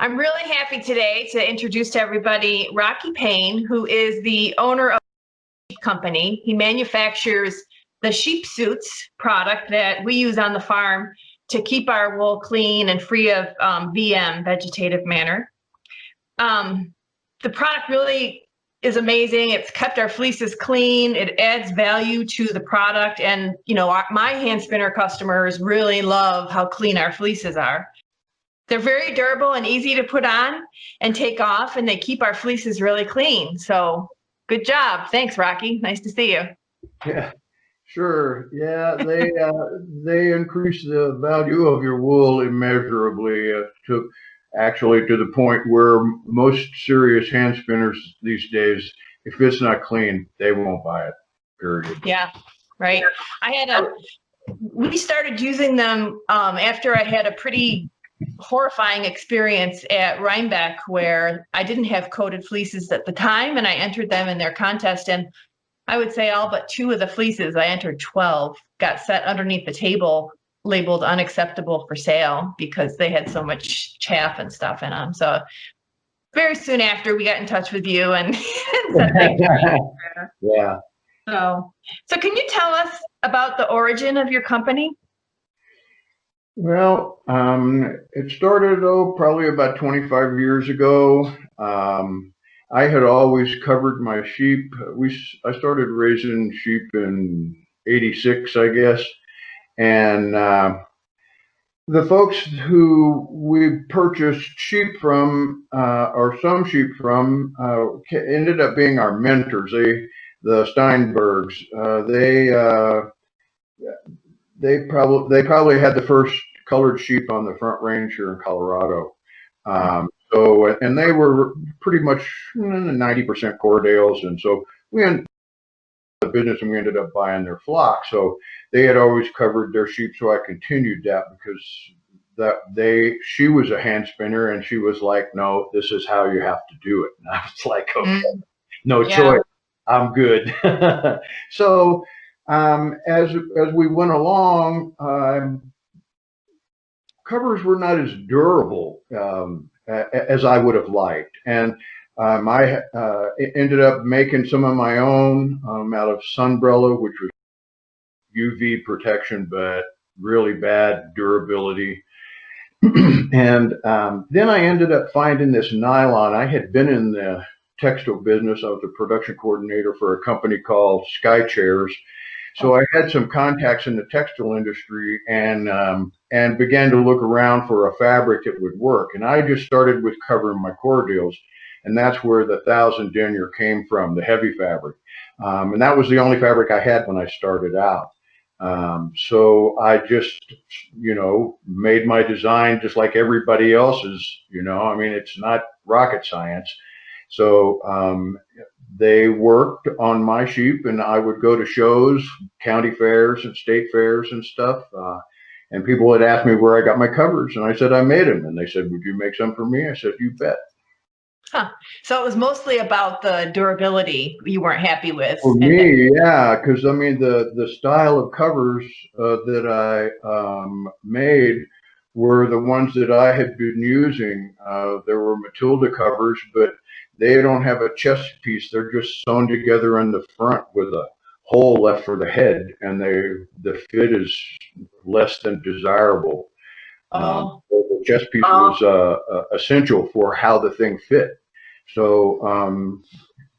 I'm really happy today to introduce to everybody Rocky Payne, who is the owner of the company. He manufactures the sheep suits product that we use on the farm to keep our wool clean and free of VM, vegetative matter. The product really is amazing. It's kept our fleeces clean. It adds value to the product. And, my hand spinner customers really love how clean our fleeces are. They're very durable and easy to put on and take off, and they keep our fleeces really clean. So good job. Thanks, Rocky. Nice to see you. Yeah, sure. Yeah, they increase the value of your wool immeasurably to the point where most serious hand spinners these days, if it's not clean, they won't buy it. Period. Yeah, right. We started using them after I had a pretty horrifying experience at Rhinebeck where I didn't have coated fleeces at the time, and I entered them in their contest, and I would say all but 2 of the fleeces, I entered 12, got set underneath the table labeled unacceptable for sale because they had so much chaff and stuff in them. So very soon after, we got in touch with you and said thank you. Yeah. So can you tell us about the origin of your company? Well, it started probably about 25 years ago. I had always covered my sheep. I started raising sheep in '86, I guess, and the folks who we purchased sheep from, or some sheep from, ended up being our mentors. The Steinbergs, they probably had the first colored sheep on the Front Range here in Colorado. And they were pretty much 90% Cordales, and so we ended the business and we ended up buying their flock. So they had always covered their sheep, so I continued that because she was a hand spinner and she was like, no, this is how you have to do it. And I was like, okay, no choice, I'm good. So as we went along, covers were not as durable as I would have liked, and I ended up making some of my own out of Sunbrella, which was UV protection but really bad durability. And then I ended up finding this nylon. I had been in the textile business. I was a production coordinator for a company called Sky Chairs. So I had some contacts in the textile industry and began to look around for a fabric that would work. And I just started with covering my Cordales, and that's where the 1000 denier came from, the heavy fabric. And that was the only fabric I had when I started out. So I just, made my design just like everybody else's, I mean, it's not rocket science. So they worked on my sheep, and I would go to shows, county fairs and state fairs and stuff. And people would ask me where I got my covers, and I said I made them. And they said, "Would you make some for me?" I said, "You bet." Huh. So it was mostly about the durability you weren't happy with. For me, yeah, because I mean the style of covers that I made were the ones that I had been using. There were Matilda covers, but they don't have a chest piece. They're just sewn together in the front with a hole left for the head, and the fit is less than desirable. So the chest piece was essential for how the thing fit. So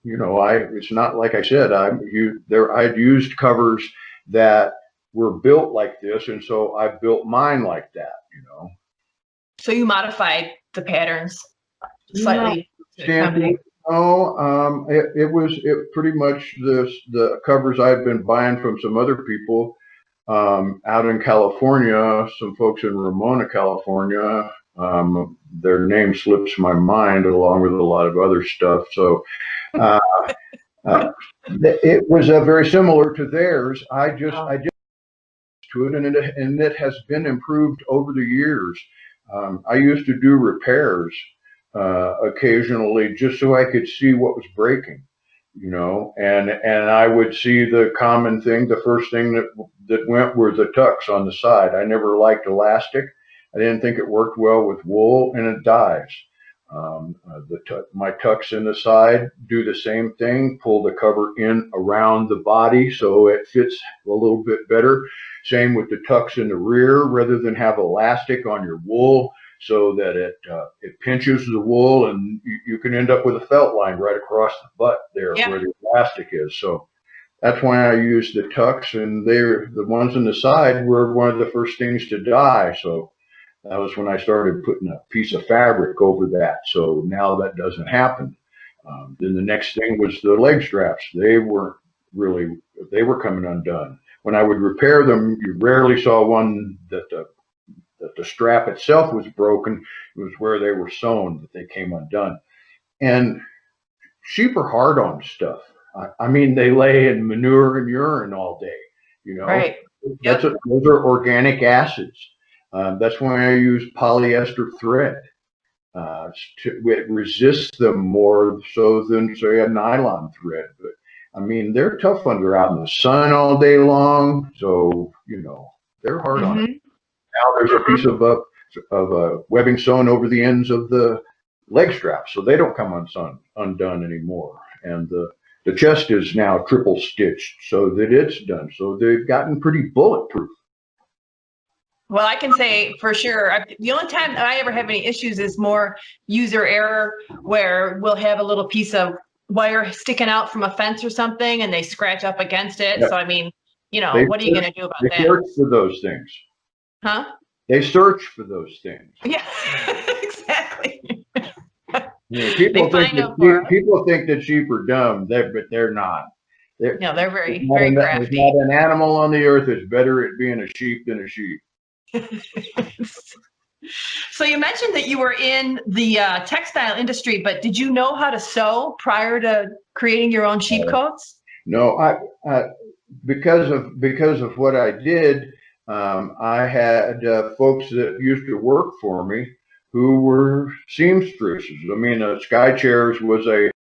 it's not like I said, I'd used covers that were built like this, and so I built mine like that. So you modified the patterns slightly. No, it was pretty much the covers I've been buying from some other people out in California, some folks in Ramona, California. Their name slips my mind along with a lot of other stuff. So it was very similar to theirs. I just to it, and it has been improved over the years. I used to do repairs occasionally just so I could see what was breaking, and I would see the common thing. The first thing that went were the tucks on the side. I never liked elastic. I didn't think it worked well with wool, and it dies. My tucks in the side do the same thing, pull the cover in around the body so it fits a little bit better. Same with the tucks in the rear, rather than have elastic on your wool so that it pinches the wool, and you can end up with a felt line right across the butt there Yeah. where the elastic is. So that's why I use the tucks, and they're the ones on the side were one of the first things to die. So that was when I started putting a piece of fabric over that. So now that doesn't happen. Then the next thing was the leg straps. They weren't really, they were coming undone. When I would repair them, you rarely saw one that the strap itself was broken. It was where they were sewn that they came undone. And sheep are hard on stuff. I mean, they lay in manure and urine all day, you know. Right. Yep. Those are organic acids. That's why I use polyester thread. It resists them more so than, say, a nylon thread. But I mean, they're tough when they're out in the sun all day long. So, you know, they're hard on it. Now there's a piece of webbing sewn over the ends of the leg straps, so they don't come undone anymore. And the chest is now triple stitched so that it's done. So they've gotten pretty bulletproof. Well, I can say for sure, the only time I ever have any issues is more user error, where we'll have a little piece of wire sticking out from a fence or something and they scratch up against it. Yeah. So, I mean, you know, what are you going to do about They that? search for those things. Huh? They search for those things. Yeah, exactly. You know, people think that sheep are dumb, but they're not. No, they're very, very There's crafty. not an animal on the earth that's better at being a sheep than a sheep. So you mentioned that you were in the textile industry, but did you know how to sew prior to creating your own sheep coats? No, because of what I did, I had folks that used to work for me who were seamstresses. I mean, Sky Chairs was a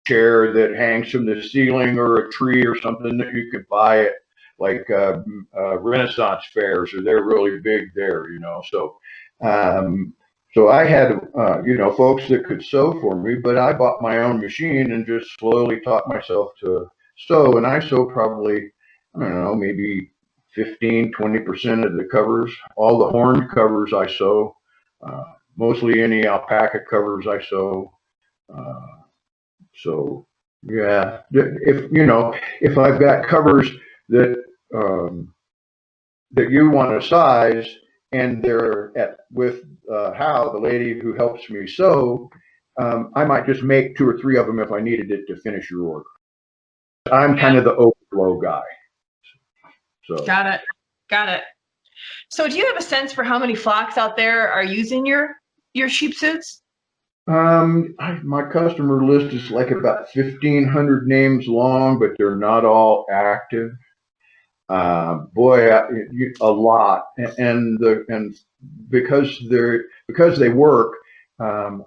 chair that hangs from the ceiling or a tree or something that you could buy at like Renaissance fairs, or they're really big there, you know. So I had folks that could sew for me, but I bought my own machine and just slowly taught myself to sew. And I sew probably, I don't know, maybe 15-20% of the covers. All the horn covers I sew. Mostly any alpaca covers I sew. So yeah, if I've got covers that that you want to size, and they're with Hal, the lady who helps me sew, I might just make 2 or 3 of them if I needed it to finish your order. I'm kind of the overflow guy. So Got it. So do you have a sense for how many flocks out there are using your sheep suits? My customer list is like about 1,500 names long, but they're not all active. Boy, a lot, and because they work, the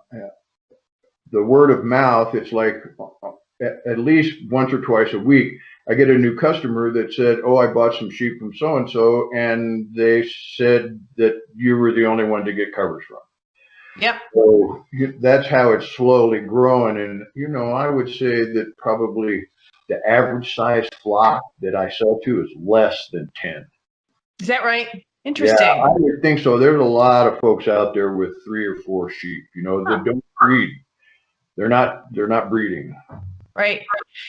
word of mouth. It's like at least once or twice a week, I get a new customer that said, "Oh, I bought some sheep from so and so, and they said that you were the only one to get covers from." Yep. So that's how it's slowly growing. And, I would say that probably the average size flock that I sell to is less than 10. Is that right? Interesting. Yeah, I would think so. There's a lot of folks out there with 3 or 4 sheep, that don't breed. They're not breeding. Right.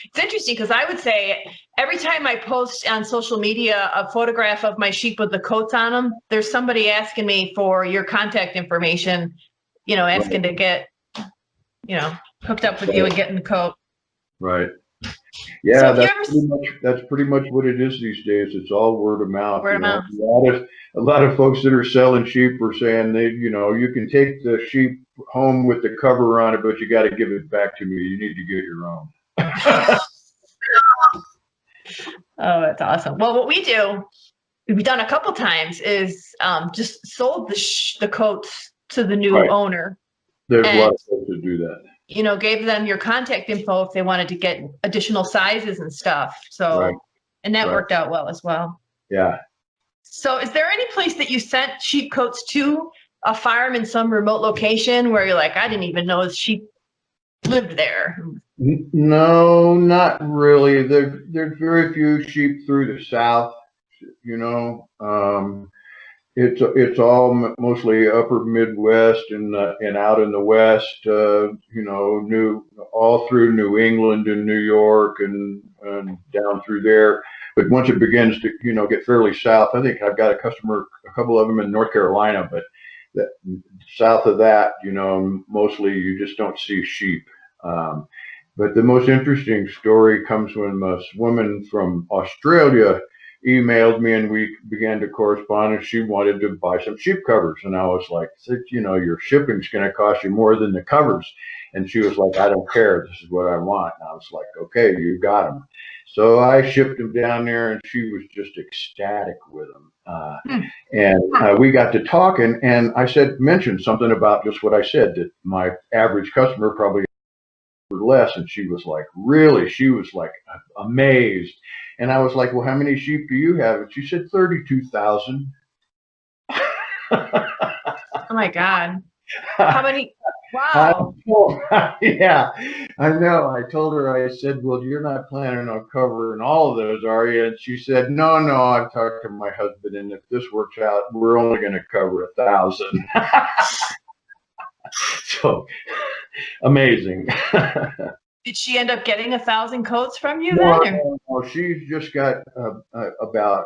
It's interesting because I would say every time I post on social media a photograph of my sheep with the coats on them, there's somebody asking me for your contact information, asking to get, hooked up with you and getting the coat. Right. Yeah, So that's pretty much what it is these days. It's all word of mouth. Word of mouth. A lot of folks that are selling sheep are saying you can take the sheep home with the cover on it, but you got to give it back to me. You need to get your own. Oh, that's awesome. Well, what we've done a couple times is just sold the coats to the new owner. There's a lot of folks that do that. Gave them your contact info if they wanted to get additional sizes and stuff. So, and that worked out well as well. Yeah. So is there any place that you sent sheep coats to, a farm in some remote location where you're like, I didn't even know sheep lived there? No, not really. There's very few sheep through the south, you know. It's all mostly upper Midwest and out in the West, you know, all through New England and New York and down through there. But once it begins to, you know, get fairly south, I think I've got a customer, a couple of them in North Carolina, but that, south of that, you know, mostly you just don't see sheep. Um, but the most interesting story comes when this woman from Australia emailed me and we began to correspond, and she wanted to buy some sheep covers. And I was like, you know, your shipping's going to cost you more than the covers. And she was like, I don't care. This is what I want. And I was like, okay, you got them. So I shipped them down there and she was just ecstatic with them. And we got to talking, and I mentioned something about just what I said, that my average customer probably less. And she was like, really? She was like amazed. And I was like, well, how many sheep do you have? And she said 32,000. Oh my God. How many? Wow. Yeah, I know. I told her, I said, well, you're not planning on covering all of those, are you? And she said, no, I've talked to my husband, and if this works out, we're only going to cover 1,000. So amazing. Did she end up getting 1,000 coats from you then? No, she's just got about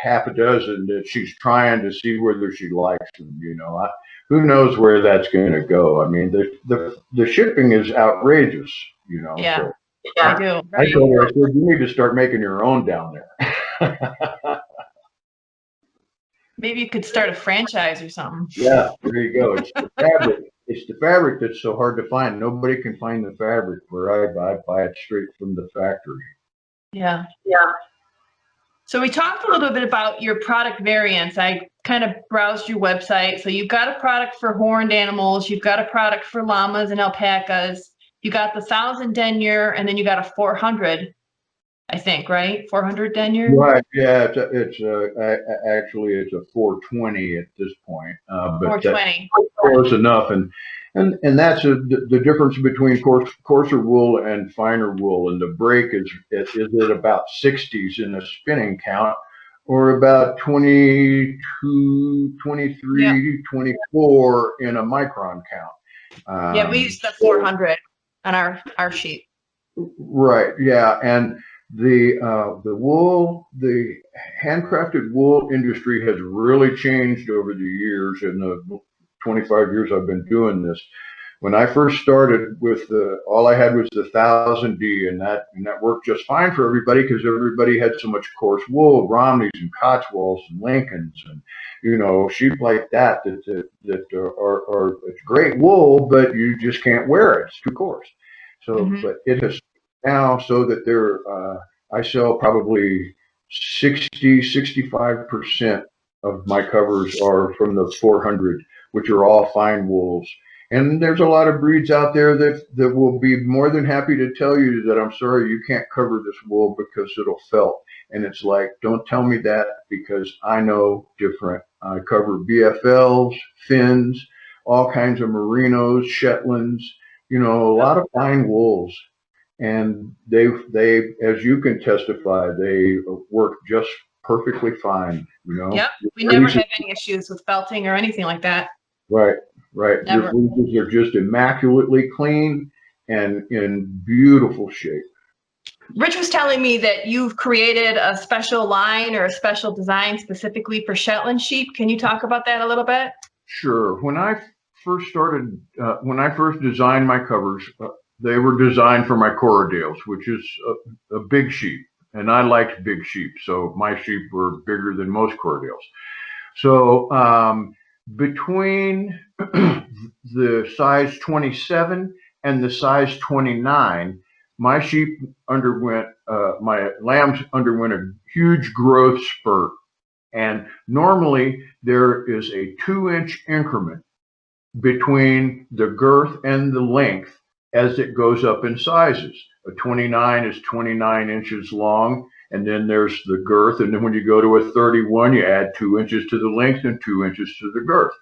half a dozen that she's trying to see whether she likes them. You know, who knows where that's going to go? I mean, the shipping is outrageous. You know, Yeah, so I do. I told her, I said, you need to start making your own down there. Maybe you could start a franchise or something. Yeah, there you go. It's the fabric. It's the fabric that's so hard to find. Nobody can find the fabric where I buy it straight from the factory. Yeah. Yeah. So we talked a little bit about your product variants. I kind of browsed your website. So you've got a product for horned animals. You've got a product for llamas and alpacas. You got the 1,000 denier, and then you got a 400, I think, right? 400 denier? Right. Yeah. Actually, it's a 420 at this point. But 420. Close enough. And that's the difference between coarser wool and finer wool. And the break is at about 60s in the spinning count, or about 22, 23, yeah. 24 in a micron count. Yeah, we use the 400 on our sheet. Right. Yeah. And the wool, the handcrafted wool industry has really changed over the years. In the 25 years I've been doing this, when I first started with all I had was the 1,000D, and that worked just fine for everybody because everybody had so much coarse wool, Romneys and Cotswolds and Lincolns and, you know, sheep like that are it's great wool, but you just can't wear it. It's too coarse. So, but it has now so that I sell probably 65% of my covers are from the 400, which are all fine wools. And there's a lot of breeds out there that will be more than happy to tell you that, I'm sorry, you can't cover this wool because it'll felt. And it's like, don't tell me that, because I know different. I cover BFLs, Finns, all kinds of Merinos, Shetlands, you know, a lot of fine wools. And they, as you can testify, they work just perfectly fine, you know. Yep, we never have any issues with felting or anything like that. Right. Never. Your fleeces are just immaculately clean and in beautiful shape. Rich was telling me that you've created a special line or a special design specifically for Shetland sheep. Can you talk about that a little bit? Sure. When I first designed my covers, they were designed for my Corriedales, which is a big sheep. And I liked big sheep, so my sheep were bigger than most Corriedales. So between the size 27 and the size 29, my lambs underwent a huge growth spurt. And normally there is a 2-inch increment between the girth and the length as it goes up in sizes. A 29 is 29 inches long, and then there's the girth. And then when you go to a 31, you add 2 inches to the length and 2 inches to the girth.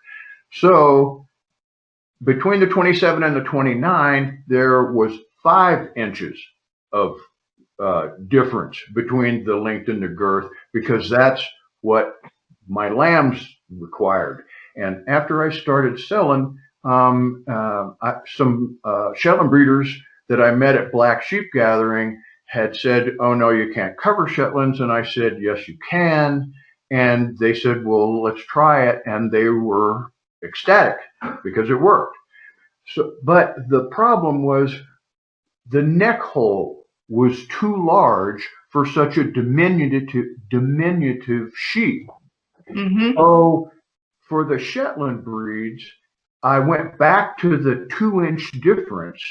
So between the 27 and the 29, there was 5 inches of difference between the length and the girth, because that's what my lambs required. And after I started selling, some Shetland breeders that I met at Black Sheep Gathering had said, "Oh no, you can't cover Shetlands." And I said, "Yes, you can." And they said, "Well, let's try it." And they were ecstatic because it worked. So, but the problem was the neck hole was too large for such a diminutive sheep. Mm-hmm. So for the Shetland breeds, I went back to the 2-inch difference,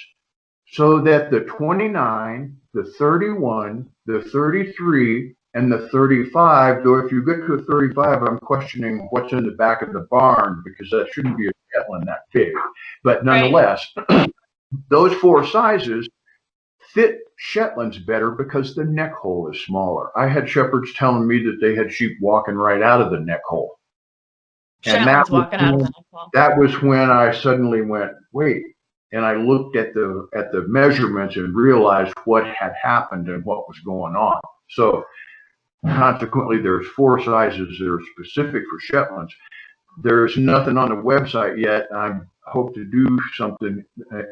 so that the 29, the 31, the 33, and the 35, though if you get to a 35, I'm questioning what's in the back of the barn, because that shouldn't be a Shetland that big. But nonetheless, right. Those 4 sizes fit Shetlands better because the neck hole is smaller. I had shepherds telling me that they had sheep walking right out of the neck hole. And that was when I suddenly went, wait, and I looked at the measurements and realized what had happened and what was going on. So consequently, there's 4 sizes that are specific for Shetlands. There's nothing on the website yet. I hope to do something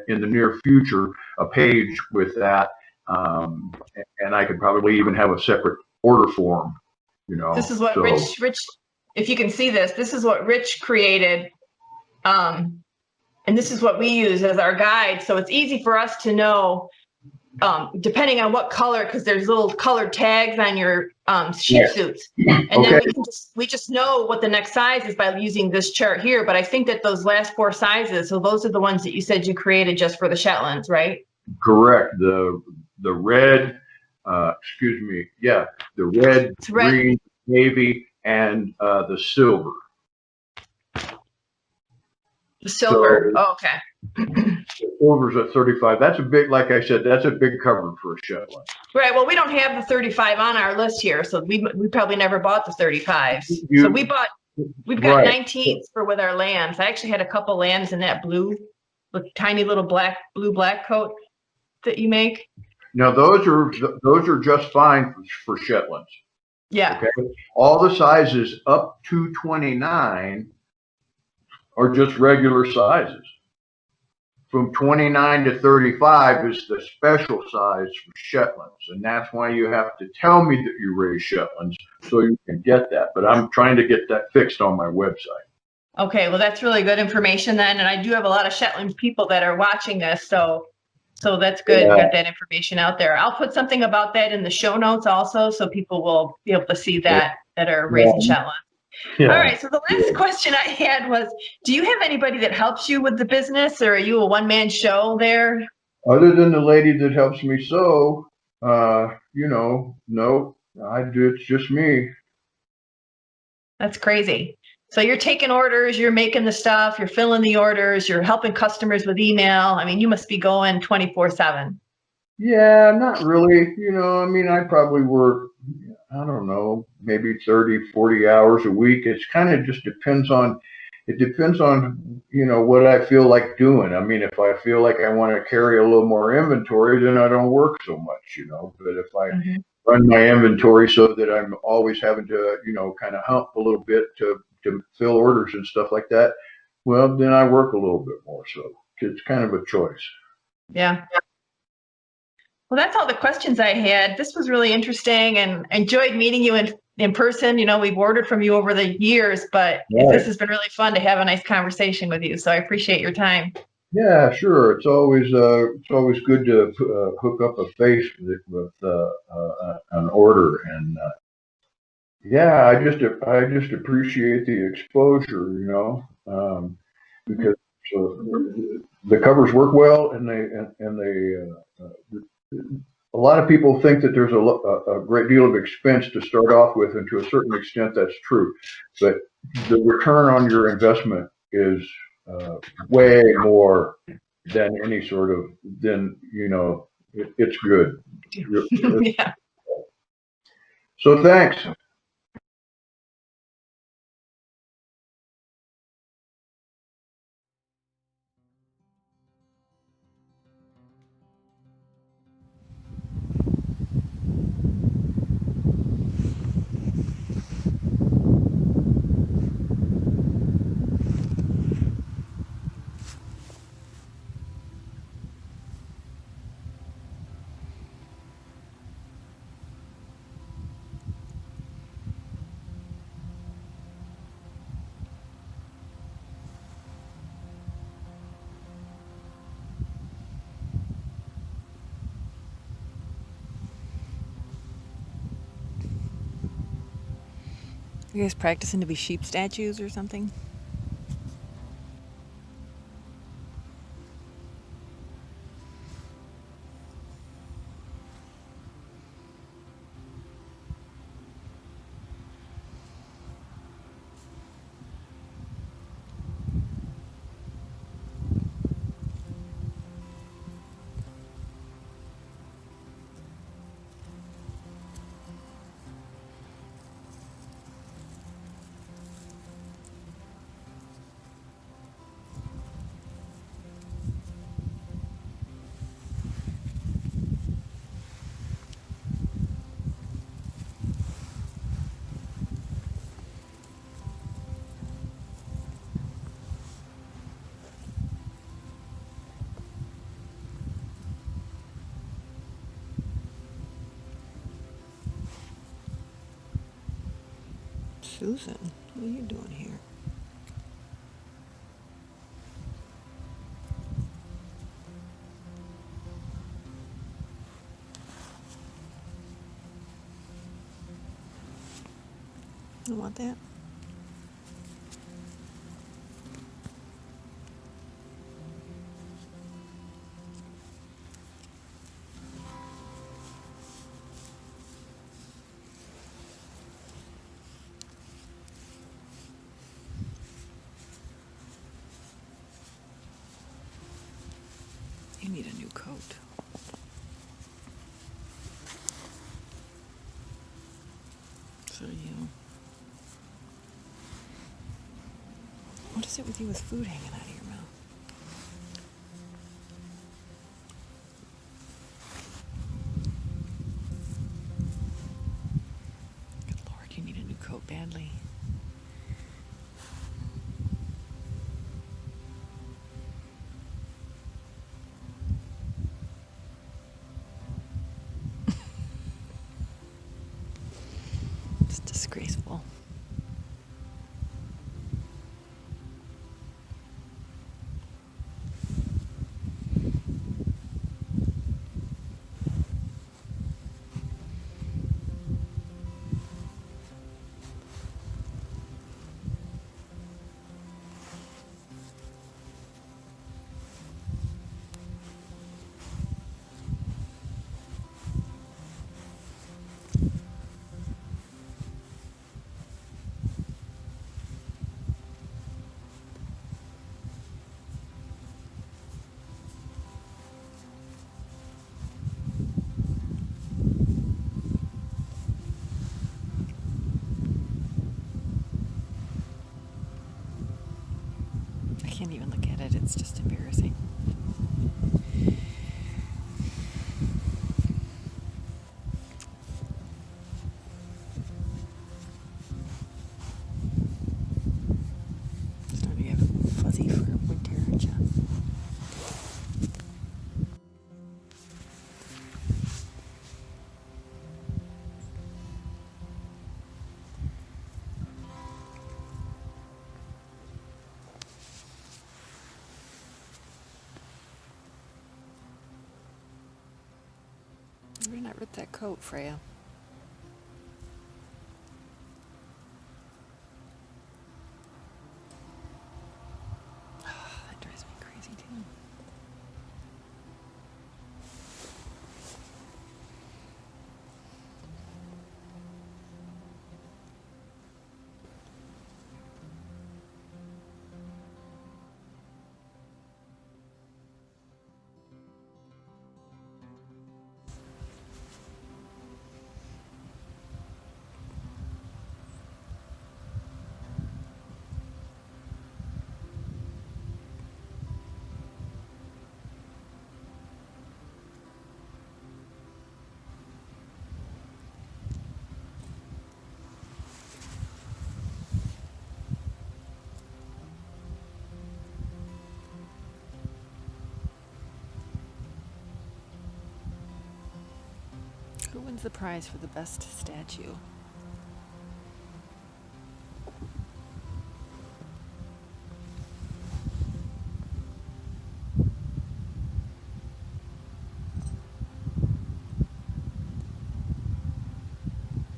in the near future, a page with that, and I could probably even have a separate order form. You know, this is what Rich. If you can see this, this is what Rich created, and this is what we use as our guide. So it's easy for us to know, depending on what color, because there's little colored tags on your sheep suits, and then we just know what the next size is by using this chart here. But I think that those last 4 sizes, so those are the ones that you said you created just for the Shetlands, right? Correct. The red, the red, green, navy, and the silver. The silver. So, okay. The silver's at 35. That's a big, like I said, that's a big cover for a Shetland. Right. Well, we don't have the 35 on our list here, so we probably never bought the 35s. So we've got 19s for with our lambs. I actually had a couple lambs in that blue, tiny little blue-black coat that you make. Now those are just fine for Shetlands. Yeah. Okay. All the sizes up to 29 are just regular sizes. From 29 to 35 is the special size for Shetlands, and that's why you have to tell me that you raise Shetlands so you can get that. But I'm trying to get that fixed on my website. Okay, well that's really good information then, and I do have a lot of Shetland people that are watching this, so that's good. Yeah. Got that information out there. I'll put something about that in the show notes also, so people will be able to see that are raising Shetland. Yeah. All right, so the last question I had was, do you have anybody that helps you with the business, or are you a one-man show there? Other than the lady that helps me sew, no, I do. It's just me. That's crazy. So you're taking orders, you're making the stuff, you're filling the orders, you're helping customers with email. I mean, you must be going 24/7. Yeah, not really. I probably work, I don't know, maybe 30, 40 hours a week. It's kind of just depends on, what I feel like doing. I mean, if I feel like I want to carry a little more inventory, then I don't work so much, But if I run my inventory so that I'm always having to, kind of hump a little bit to fill orders and stuff like that, well, then I work a little bit more. So it's kind of a choice. Yeah. Well, that's all the questions I had. This was really interesting, and enjoyed meeting you in person. We've ordered from you over the years, but this has been really fun to have a nice conversation with you. So I appreciate your time. Yeah, sure. It's always good to hook up a face with an order, and I just appreciate the exposure, because the covers work well, and a lot of people think that there's a great deal of expense to start off with, and to a certain extent that's true, but the return on your investment is way more than any sort of, it's good. Yeah. So thanks. You guys practicing to be sheep statues or something? Susan, what are you doing here? You want that? You need a new coat. So you... What is it with you with food hanging out of your mouth? Good Lord, you need a new coat badly. It's disgraceful. I can't even look at it. It's just embarrassing. Starting to get fuzzy for winter, aren't you? You better not rip that coat, Freya. That drives me crazy too. Who wins the prize for the best statue?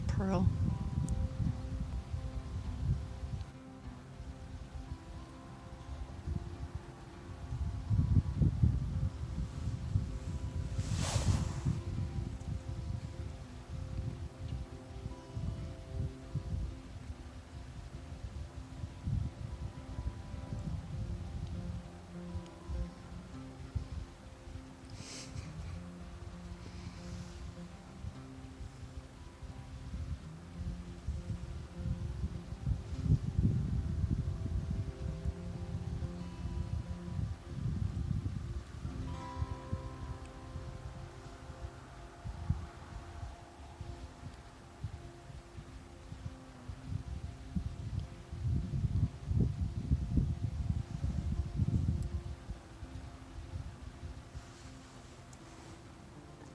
Pearl.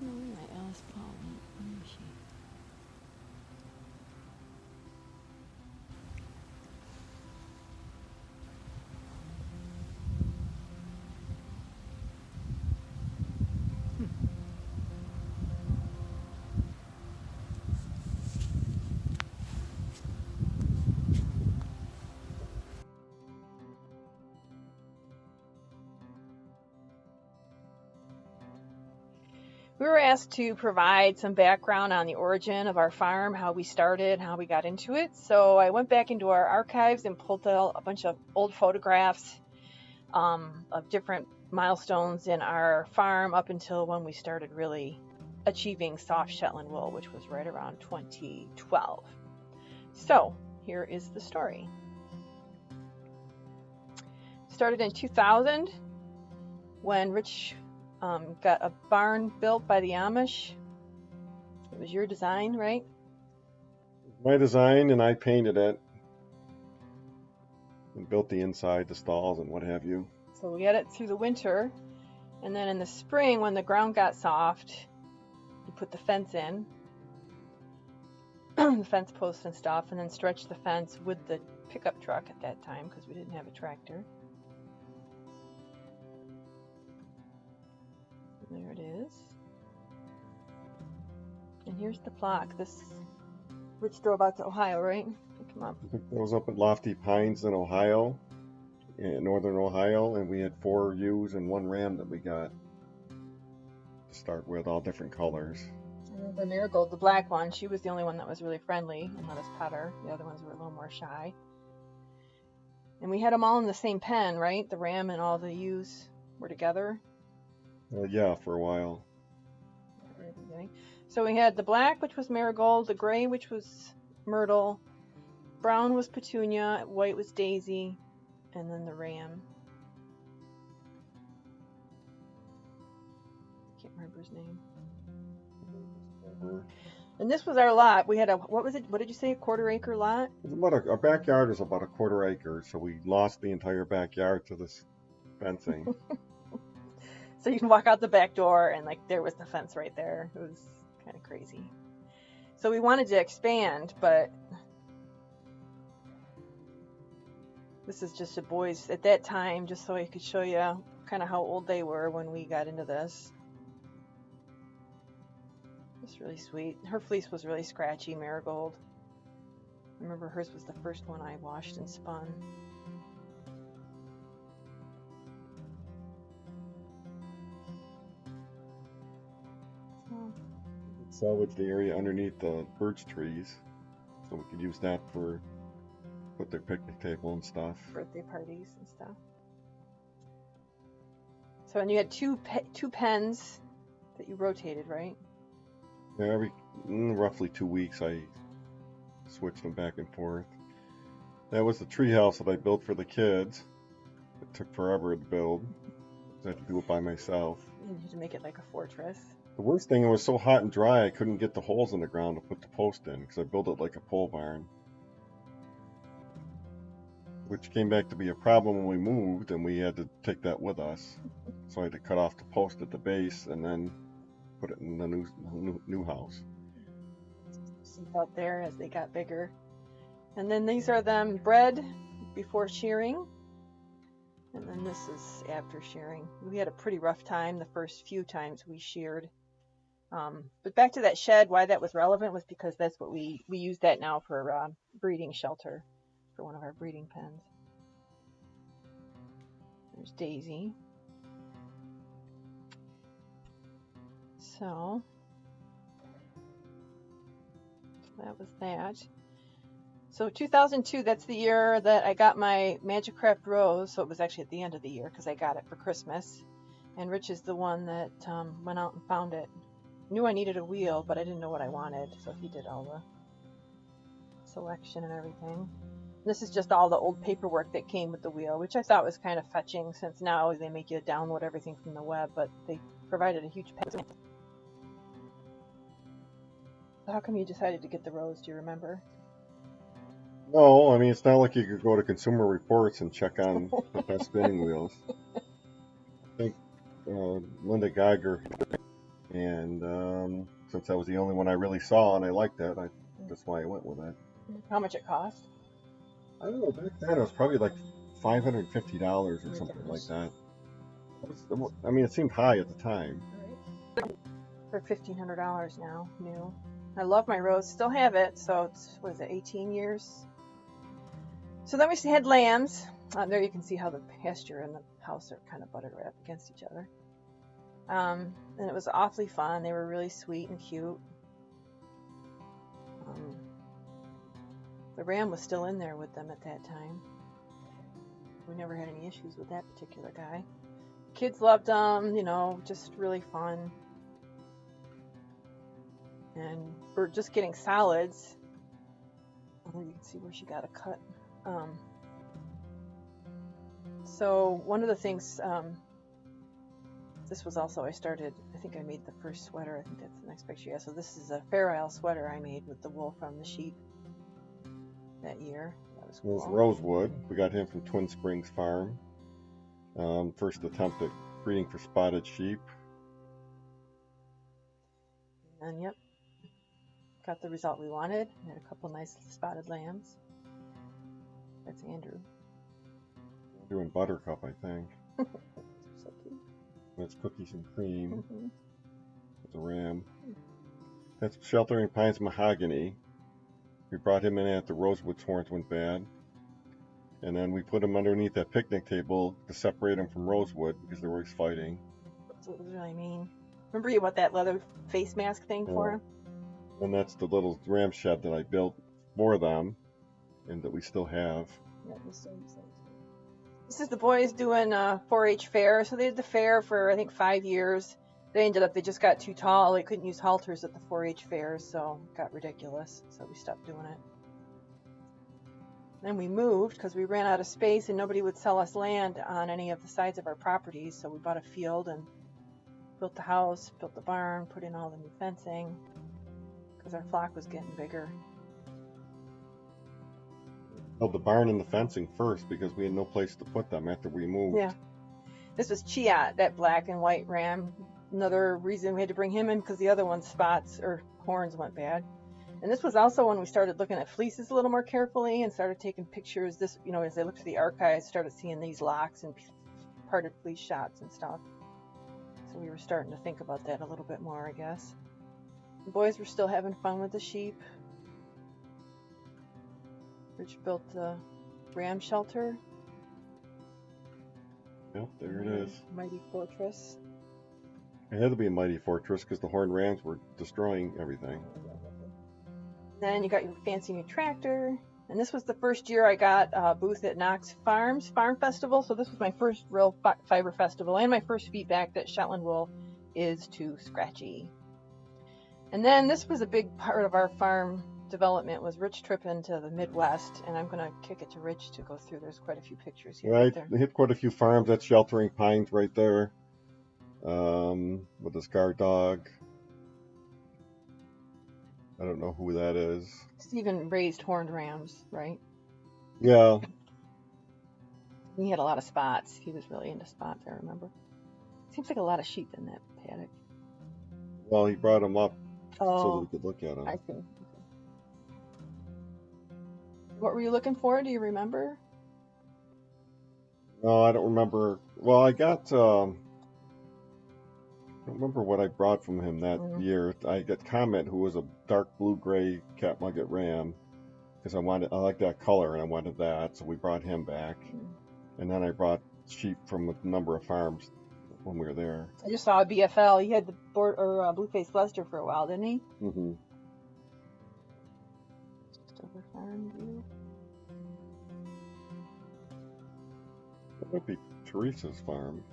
My Alice Paul. Where is she? We were asked to provide some background on the origin of our farm, how we started, how we got into it. So I went back into our archives and pulled out a bunch of old photographs of different milestones in our farm up until when we started really achieving soft Shetland wool, which was right around 2012. So here is the story. Started in 2000 when Rich got a barn built by the Amish. It was your design, right? My design, and I painted it and built the inside, the stalls, and what have you. So we had it through the winter, and then in the spring when the ground got soft, you put the fence in, the fence posts and stuff, and then stretched the fence with the pickup truck at that time because we didn't have a tractor. And there it is. And here's the plaque. This Rich drove out to Ohio, right? Pick him up. I picked those up at Lofty Pines in Ohio, in northern Ohio, and we had 4 ewes and 1 ram that we got to start with, all different colors. I remember Marigold, the black one, she was the only one that was really friendly and let us pet her. The other ones were a little more shy. And we had them all in the same pen, right? The ram and all the ewes were together. Yeah, for a while. So we had the black, which was Marigold, the gray, which was Myrtle, brown was Petunia, white was Daisy, and then the ram. Can't remember his name. And this was our lot. We had a, what was it? What did you say? A 1/4 acre lot? It was about our backyard is about a 1/4 acre, so we lost the entire backyard to this fencing. So you can walk out the back door and like there was the fence right there. It was kind of crazy. So we wanted to expand, but this is just a boys at that time, just so I could show you kind of how old they were when we got into this. It's really sweet. Her fleece was really scratchy, Marigold. I remember hers was the first one I washed and spun. Salvage the area underneath the birch trees, so we could use that for put their picnic table and stuff. Birthday parties and stuff. So, and you had two pens that you rotated, right? Yeah, every roughly 2 weeks I switched them back and forth. That was the tree house that I built for the kids. It took forever to build. I had to do it by myself. You had to make it like a fortress. The worst thing, it was so hot and dry I couldn't get the holes in the ground to put the post in because I built it like a pole barn. Which came back to be a problem when we moved, and we had to take that with us. So I had to cut off the post at the base and then put it in the new house. Sheep out there as they got bigger. And then these are them bred before shearing. And then this is after shearing. We had a pretty rough time the first few times we sheared. But back to that shed, why that was relevant was because that's what we use that now for breeding shelter for one of our breeding pens. There's Daisy. So that was that. So 2002, that's the year that I got my Magic Craft Rose. So it was actually at the end of the year because I got it for Christmas. And Rich is the one that went out and found it. Knew I needed a wheel, but I didn't know what I wanted. So he did all the selection and everything. This is just all the old paperwork that came with the wheel, which I thought was kind of fetching since now they make you download everything from the web, but they provided a huge package. How come you decided to get the Rose? Do you remember? No, I mean, it's not like you could go to Consumer Reports and check on the best spinning wheels. I think Linda Geiger, and since that was the only one I really saw and I liked that, that's why I went with it. How much it cost? I don't know, back then it was probably like $550 or something like that. I mean, it seemed high at the time. For $1,500 now, new. I love my Rose, still have it, so it's, what is it, 18 years? So then we had lambs. There you can see how the pasture and the house are kind of butted right up against each other. And it was awfully fun. They were really sweet and cute. The ram was still in there with them at that time. We never had any issues with that particular guy. Kids loved them, you know, just really fun. And we're just getting solids. You can see where she got a cut. So one of the things, this was also, I think I made the first sweater. I think that's the next picture. Yeah, so this is a Fair Isle sweater I made with the wool from the sheep that year. That was cool. It was Rosewood. We got him from Twin Springs Farm. First attempt at breeding for spotted sheep. And yep, got the result we wanted. We had a couple nice spotted lambs. That's Andrew. Andrew and Buttercup, I think. So cute. That's Cookies and Cream. That's a ram. That's Sheltering Pines Mahogany. We brought him in at the Rosewood's horns went bad. And then we put him underneath that picnic table to separate him from Rosewood because they were always fighting. That's what was really mean. Remember you bought that leather face mask thing for him? And that's the little ram shed that I built for them and that we still have. Yeah, this is the boys doing 4-H fair. So they did the fair for, I think, 5 years. They just got too tall. They couldn't use halters at the 4-H fairs, so it got ridiculous. So we stopped doing it. Then we moved because we ran out of space and nobody would sell us land on any of the sides of our properties. So we bought a field and built the house, built the barn, put in all the new fencing because our flock was getting bigger. Built the barn and the fencing first because we had no place to put them after we moved. Yeah. This was Chiat, that black and white ram. Another reason we had to bring him in because the other one's spots or horns went bad. And this was also when we started looking at fleeces a little more carefully and started taking pictures. This, you know, as I looked at the archives, started seeing these locks and parted fleece shots and stuff. So we were starting to think about that a little bit more, I guess. The boys were still having fun with the sheep. Rich built the ram shelter. Yep, there it is. Mighty fortress. It had to be a mighty fortress because the horned rams were destroying everything. Then you got your fancy new tractor. And this was the first year I got a booth at Knox Farms Farm Festival. So this was my first real fiber festival and my first feedback that Shetland wool is too scratchy. And then this was a big part of our farm development was Rich tripping to the Midwest. And I'm going to kick it to Rich to go through. There's quite a few pictures here. Right, we hit quite a few farms. That's Sheltering Pines right there. With this guard dog. I don't know who that is. Stephen raised horned rams, right? Yeah. He had a lot of spots. He was really into spots, I remember. Seems like a lot of sheep in that paddock. Well, he brought them up so that Oh, we could look at them. I see. Okay. What were you looking for? Do you remember? No, I don't remember. Well, I got. I don't remember what I brought from him that year. I got Comet, who was a dark blue-gray catnugget ram, because I like that color and I wanted that, so we brought him back. And then I brought sheep from a number of farms when we were there. I just saw a BFL. He had the blue-faced Leicester for a while, didn't he? Mm-hmm. Just over farm view. That might be Teresa's farm.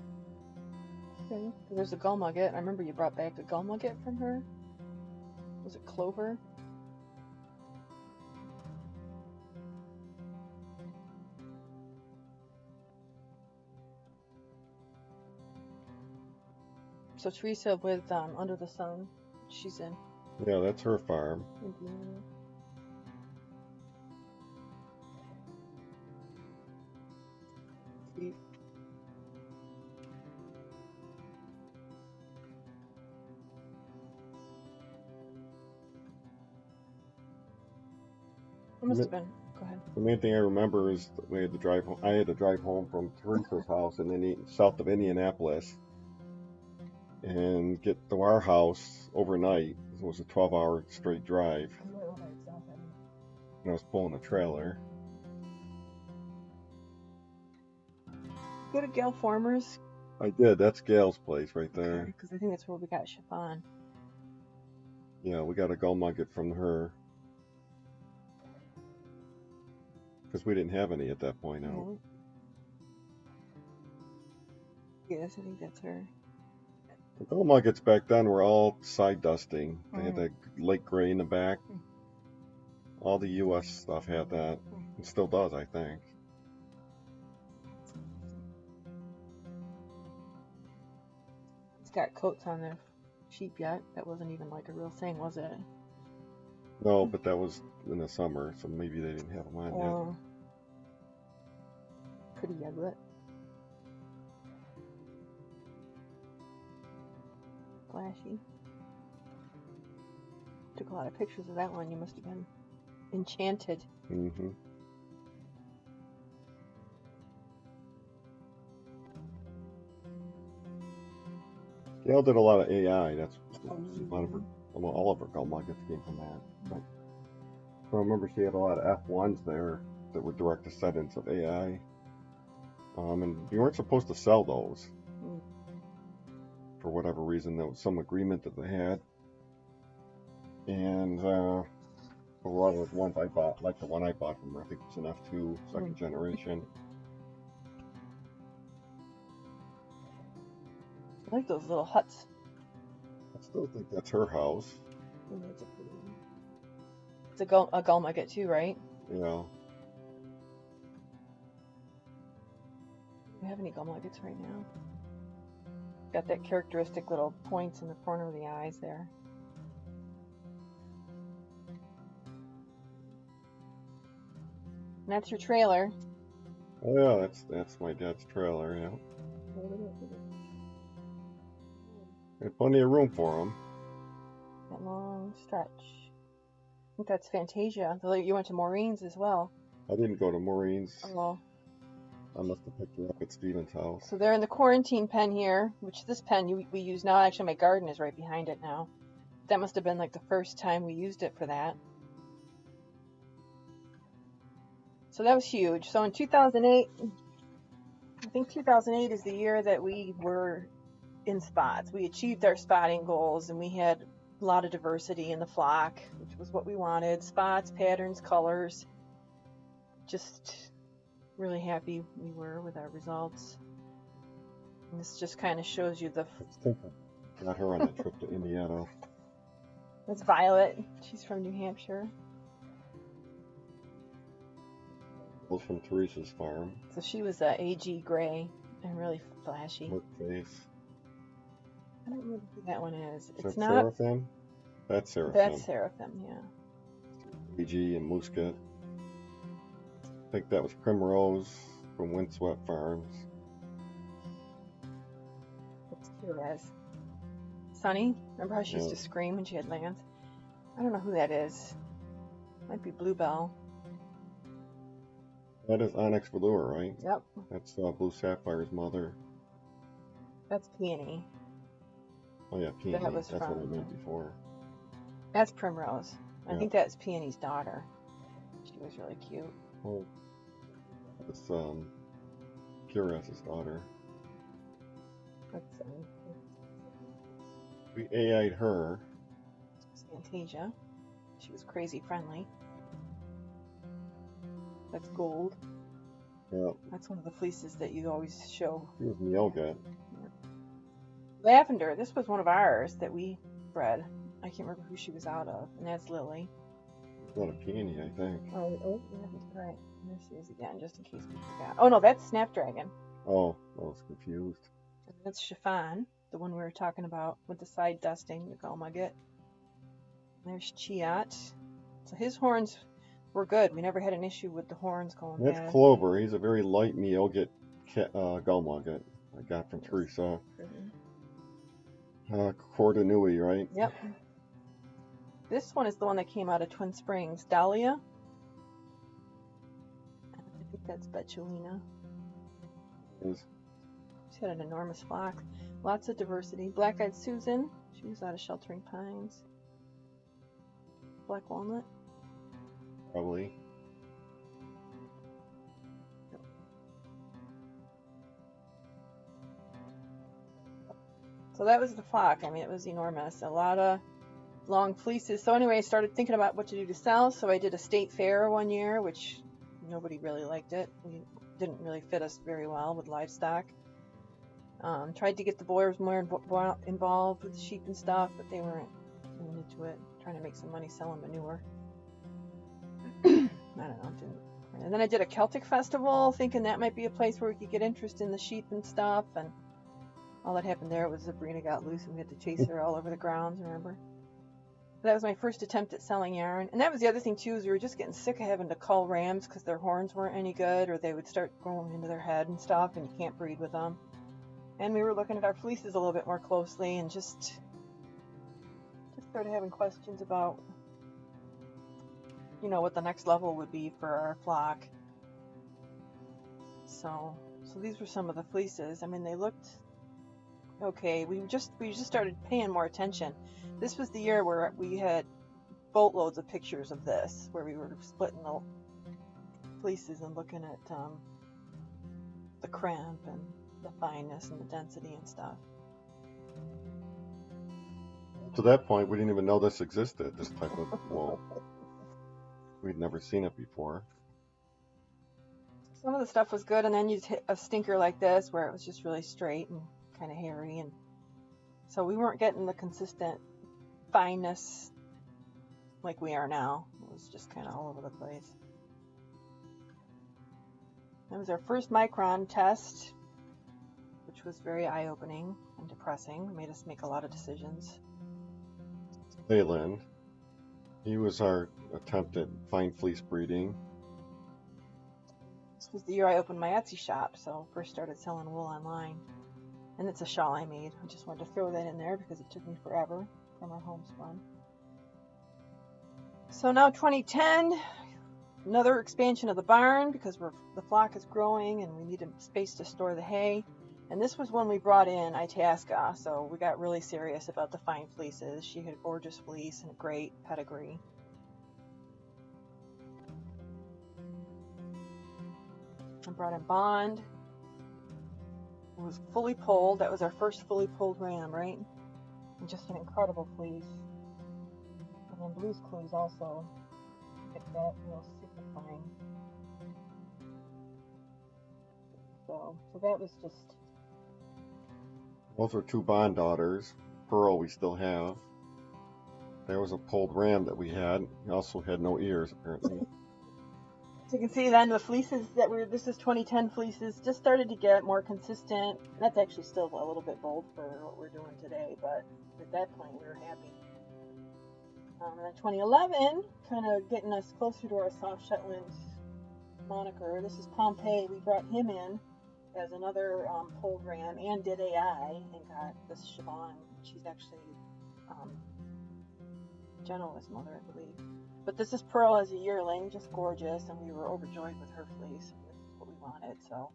Okay. There's a gull mugget. I remember you brought back a gull mugget from her. Was it Clover? So Teresa with Under the Sun, she's in Yeah, that's her farm. Indiana. Sweet. It must have been. Go ahead. The main thing I remember is that we had to drive home. I had to drive home from Teresa's house south of Indianapolis and get to our house overnight. It was a 12-hour straight drive. And I was pulling a trailer. Go to Gail Former's. I did. That's Gail's place right there. Because I think that's where we got chiffon. Yeah, we got a gull mugget from her. Because we didn't have any at that point out. No. Yes, I think that's her. The gull muggets back then were all side dusting. They had that light gray in the back. All the U.S. stuff had that. It still does, I think. It's got coats on their sheep yet. That wasn't even like a real thing, was it? No, but that was in the summer, so maybe they didn't have them on yet. Pretty yeglet. Flashy. Took a lot of pictures of that one. You must have been enchanted. Mm-hmm. Gail did a lot of AI. That's a lot of her, all of her gull muggets came from that. But I remember she had a lot of F1s there that were direct descendants of AI. And you weren't supposed to sell those. For whatever reason, there was some agreement that they had. And a lot of the ones I bought, like the one I bought from her, I think it's an F2 second generation. I like those little huts. I still think that's her house. It's a gull mugget too, right? Yeah. Do we have any gull muggets right now? Got that characteristic little points in the corner of the eyes there. And that's your trailer. Oh yeah, that's my dad's trailer. Yeah. Had plenty of room for him. That long stretch. I think that's Fantasia. You went to Maureen's as well. I didn't go to Maureen's. Oh. I must have picked her up at Steven's house. So they're in the quarantine pen here, which this pen we use now. Actually, my garden is right behind it now. That must have been like the first time we used it for that. So that was huge. So in 2008, I think 2008 is the year that we were in spots. We achieved our spotting goals and we had a lot of diversity in the flock, which was what we wanted. Spots, patterns, colors. Just really happy we were with our results. And this just kind of shows you the... Got her on that trip to Indiana. That's Violet. She's from New Hampshire. Was from Teresa's farm. So she was AG gray and really flashy. Work face. I don't remember who that one is. Is It's that not. Seraphim? That's Seraphim. That's Seraphim, yeah. AG and Muscat. I think that was Primrose from Windswept Farms. That's Therese. Sunny. Remember how she used Yeah. to scream when she had lambs? I don't know who that is. Might be Bluebell. That is Onyx Velour, right? Yep. That's Blue Sapphire's mother. That's Peony. Oh yeah, Peony. That was That's what I from. meant before. That's Primrose. I Yeah. think that's Peony's daughter. She was really cute. Well, it's Cuirass's daughter. That's We AI'd her. Fantasia. She was crazy friendly. That's Gold. Yeah. That's one of the fleeces that you always show. She was Mielgat. Lavender. This was one of ours that we bred. I can't remember who she was out of, and that's Lily. It's not a peony, I think. Oh, yeah, right. There she is again, just in case we forgot. Oh no, that's Snapdragon. Oh, I was confused. And that's Chiffon, the one we were talking about with the side dusting, the Galmugget. There's Chiat. So his horns were good. We never had an issue with the horns going That's bad. Clover. He's a very light Mielgat Galmugget I got from Teresa. Cordanui, right? Yep. This one is the one that came out of Twin Springs. Dahlia. I think that's Betulina. She had an enormous flock. Lots of diversity. Black-eyed Susan. She was out of Sheltering Pines. Black Walnut. Probably. So that was the flock. I mean, it was enormous. A lot of long fleeces. So anyway, I started thinking about what to do to sell. So I did a state fair one year, which nobody really liked it. It didn't really fit us very well with livestock. Tried to get the boys more involved with the sheep and stuff, but they weren't into it. Trying to make some money selling manure. I don't know. Didn't. And then I did a Celtic festival, thinking that might be a place where we could get interest in the sheep and stuff. And all that happened there was Sabrina got loose and we had to chase her all over the grounds, remember? That was my first attempt at selling yarn. And that was the other thing, too, is we were just getting sick of having to cull rams because their horns weren't any good, or they would start growing into their head and stuff, and you can't breed with them. And we were looking at our fleeces a little bit more closely and just started having questions about, you know, what the next level would be for our flock. So these were some of the fleeces. I mean, they looked okay. We just started paying more attention. This was the year where we had boatloads of pictures of this, where we were splitting the fleeces and looking at the cramp and the fineness and the density and stuff. To that point, we didn't even know this existed, this type of wool. We'd never seen it before. Some of the stuff was good, and then you'd hit a stinker like this where it was just really straight and kind of hairy, and so we weren't getting the consistent fineness like we are now. It was just kind of all over the place. That was our first micron test, which was very eye-opening and depressing. It made us make a lot of decisions. Leyland. He was our attempt at fine fleece breeding. This was the year I opened my Etsy shop, so first started selling wool online. And it's a shawl I made. I just wanted to throw that in there because it took me forever from our homespun. So now 2010, another expansion of the barn because the flock is growing and we need a space to store the hay. And this was when we brought in Itasca, so we got really serious about the fine fleeces. She had a gorgeous fleece and a great pedigree. I brought in Bond. It was fully pulled. That was our first fully pulled ram, right? And just an incredible fleece. And then Blue's Clues also. Get that real super fine. So that was just. Those were two Bond daughters. Pearl we still have. There was a pulled ram that we had. He also had no ears, apparently. So you can see then the fleeces this is 2010 fleeces, just started to get more consistent. That's actually still a little bit bold for what we're doing today, but at that point we were happy. And then 2011, kind of getting us closer to our soft Shetland moniker. This is Pompeii. We brought him in as another pulled ram and did AI and got this Siobhan She's actually Genoa's mother, I believe. But this is Pearl as a yearling, just gorgeous, and we were overjoyed with her fleece. This is what we wanted, so.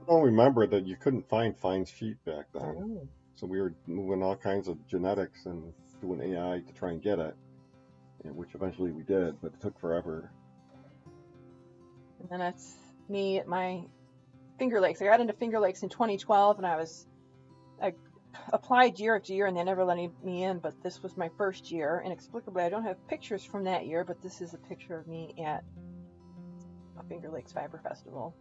I don't remember that you couldn't find fine sheep back then. Oh. So we were moving all kinds of genetics and doing AI to try and get it, which eventually we did, but it took forever. And then that's me at my Finger Lakes. I got into Finger Lakes in 2012, and I applied year after year, and they never let me in, but this was my first year. Inexplicably, I don't have pictures from that year, but this is a picture of me at a Finger Lakes Fiber Festival.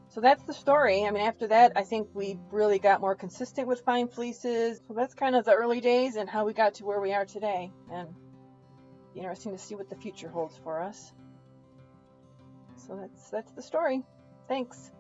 So that's the story. I mean, after that, I think we really got more consistent with fine fleeces. So that's kind of the early days and how we got to where we are today. And it'll be interesting to see what the future holds for us. So that's the story. Thanks.